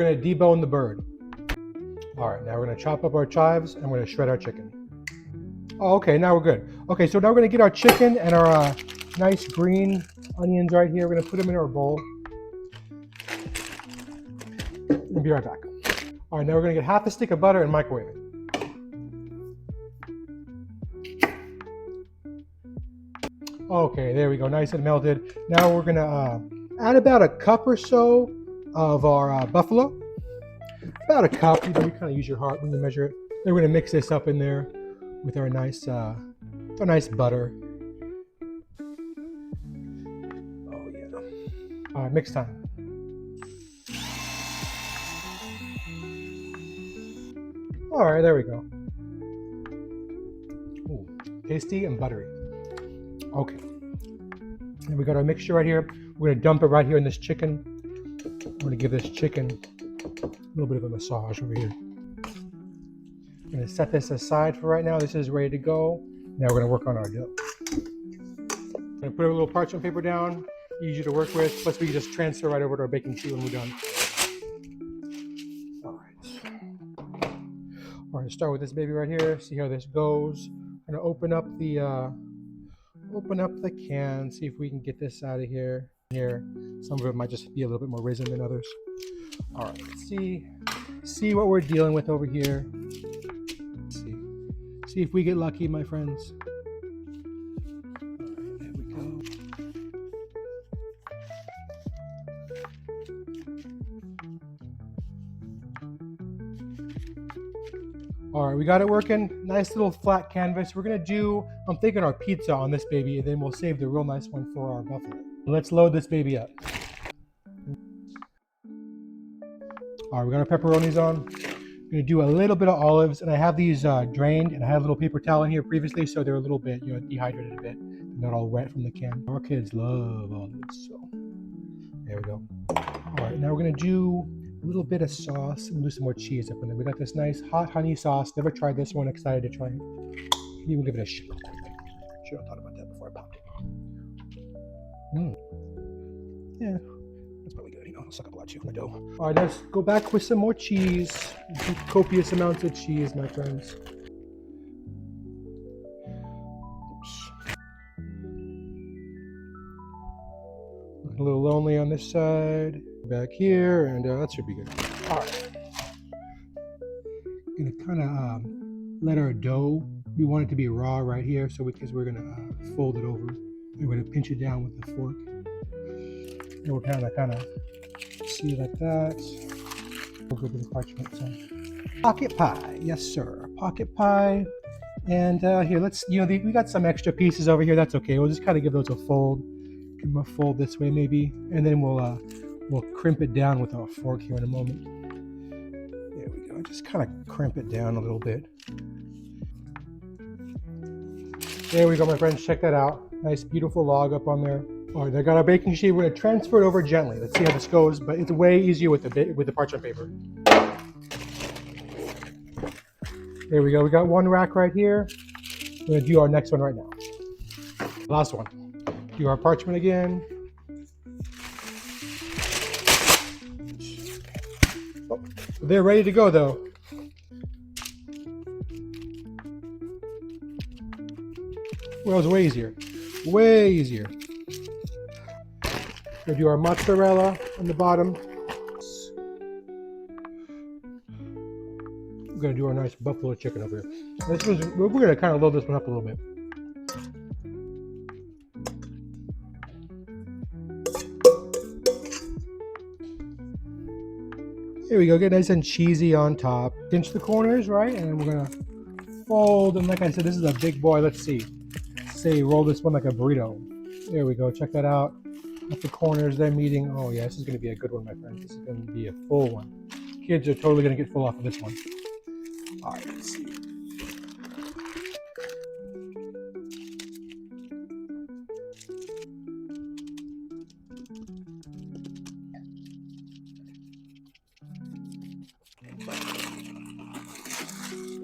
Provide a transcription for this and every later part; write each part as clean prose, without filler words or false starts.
We're gonna debone the bird. All right, now we're gonna chop up our chives and we're gonna shred our chicken. Oh, okay, now we're good. Okay, so now we're gonna get our chicken and our nice green onions right here. We're gonna put them in our bowl. We'll be right back. All right, now we're gonna get half a stick of butter and microwave it. Okay, there we go, nice and melted. Now we're gonna add about a cup or so of our buffalo. About a cup, you kind of use your heart when you measure it. Then we're gonna mix this up in there with our nice butter. Oh yeah. All right, mix time. All right, there we go. Ooh, tasty and buttery. Okay. And we got our mixture right here. We're gonna dump it right here in this chicken. We're gonna give this chicken a little bit of a massage over here. I'm gonna set this aside for right now. This is ready to go. Now we're gonna work on our dough. I'm gonna put a little parchment paper down, easy to work with. Plus we can just transfer right over to our baking sheet when we're done. All right, start with this baby right here. See how this goes. I'm gonna open up the can. See if we can get this out of here. Some of it might just be a little bit more risen than others. All right, let's see what we're dealing with over here. Let's see if we get lucky, my friends. All right, there we go. All right, we got it working. Nice little flat canvas. We're gonna do, I'm thinking our pizza on this baby, and then we'll save the real nice one for our buffalo. Let's load this baby up. All right, we got our pepperonis on. I'm gonna do a little bit of olives, and I have these drained, and I have a little paper towel in here previously, so they're a little bit, dehydrated a bit. They're not all wet from the can. Our kids love olives, so there we go. All right, now we're gonna do a little bit of sauce and do some more cheese up in there. We got this nice hot honey sauce. Never tried this one. Excited to try it. Even give it a shot. Should have thought about that before I popped it. Yeah, that's probably good. I'll suck up a lot of cheese on the dough. All right, let's go back with some more cheese. Copious amounts of cheese, my friends. Oops. A little lonely on this side. Back here, and that should be good. All right. Gonna kind of let our dough. We want it to be raw right here, so because we're gonna fold it over. We're gonna pinch it down with the fork, and we'll kind of see like that. We'll go with the parchment. So. Pocket pie, yes sir, pocket pie. And here, let's we got some extra pieces over here. That's okay. We'll just kind of give those a fold. Give them a fold this way maybe, and then we'll crimp it down with our fork here in a moment. There we go. Just kind of crimp it down a little bit. There we go, my friends. Check that out. Nice, beautiful log up on there. All right, I got our baking sheet. We're gonna transfer it over gently. Let's see how this goes, but it's way easier with the parchment paper. There we go. We got one rack right here. We're gonna do our next one right now. Last one. Do our parchment again. Oh, they're ready to go though. Well, it was way easier. Way easier. We'll do our mozzarella on the bottom. We're gonna do our nice buffalo chicken over here. We're gonna kind of load this one up a little bit. Here we go, get nice and cheesy on top. Pinch the corners, right? And we're gonna fold, and like I said, this is a big boy. Let's see. Say roll this one like a burrito. There we go, check that out. At the corners, they're meeting. Oh yeah, this is gonna be a good one, my friends. This is gonna be a full one. Kids are totally gonna get full off of this one. All right, let's see.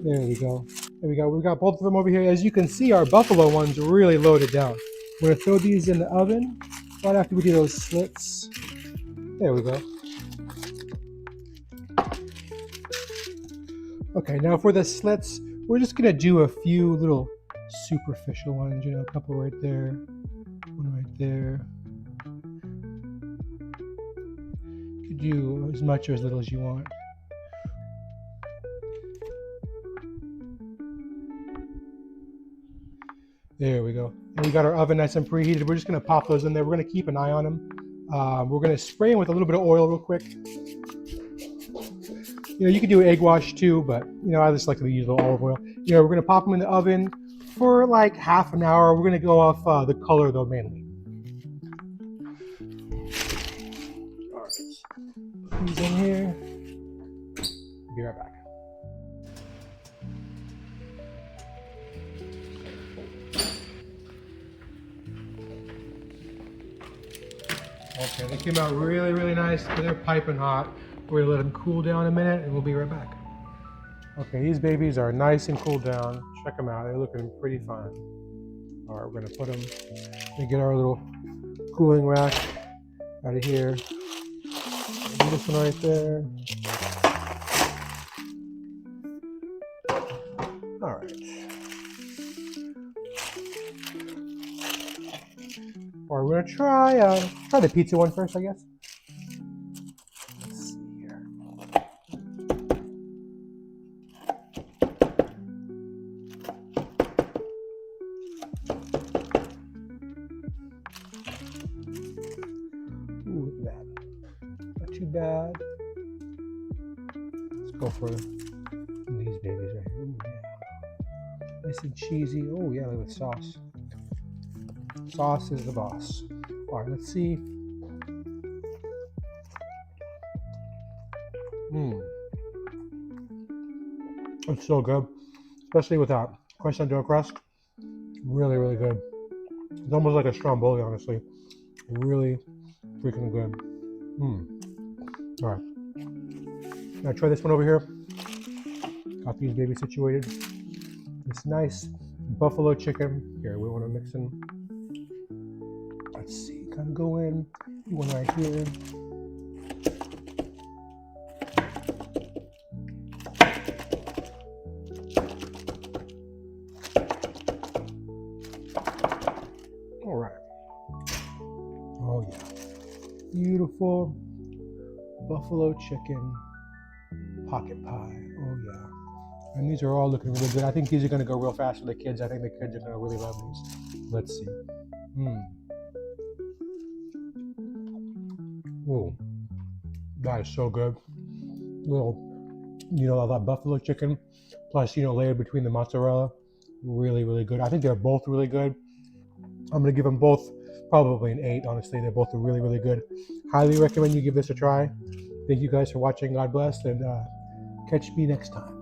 There we go. There we go. We've got both of them over here. As you can see, our buffalo one's really loaded down. We're gonna throw these in the oven right after we do those slits. There we go. Okay, now for the slits, we're just gonna do a few little superficial ones, you know, a couple right there, one right there. You could do as much or as little as you want. There we go. And we got our oven nice and preheated. We're just gonna pop those in there. We're gonna keep an eye on them. We're gonna spray them with a little bit of oil real quick. You know, you could do egg wash too, but you know, I just like to use a little olive oil. You know, we're gonna pop them in the oven for like half an hour. We're gonna go off the color though mainly. All right, these in here. Be right back. Okay, they came out really, really nice. They're piping hot. We're gonna let them cool down a minute and we'll be right back. Okay, these babies are nice and cooled down. Check them out, they're looking pretty fine. All right, we're gonna put them, and get our little cooling rack out of here. Do this one right there. All right. Or we're gonna try the pizza one first, I guess. Let's see here. Ooh, look at that. Not too bad. Let's go for these babies right here. Ooh, yeah. Nice and cheesy. Oh yeah, look at the sauce. Sauce is the boss. All right, let's see. It's so good, especially with that Crescent dough crust. Really, really good. It's almost like a stromboli, honestly. Really freaking good. All right, now try this one over here. Got these babies situated. This nice buffalo chicken. Here, we want to mix in. Let's see, kind of go in. One right here. All right. Oh yeah. Beautiful buffalo chicken pocket pie. Oh yeah. And these are all looking really good. I think these are going to go real fast for the kids. I think the kids are going to really love these. Let's see. Oh, that is so good. Little, you know, that buffalo chicken, plus, you know, layered between the mozzarella. Really, really good. I think they're both really good. I'm going to give them both probably an 8, honestly. They're both really, really good. Highly recommend you give this a try. Thank you guys for watching. God bless, and catch me next time.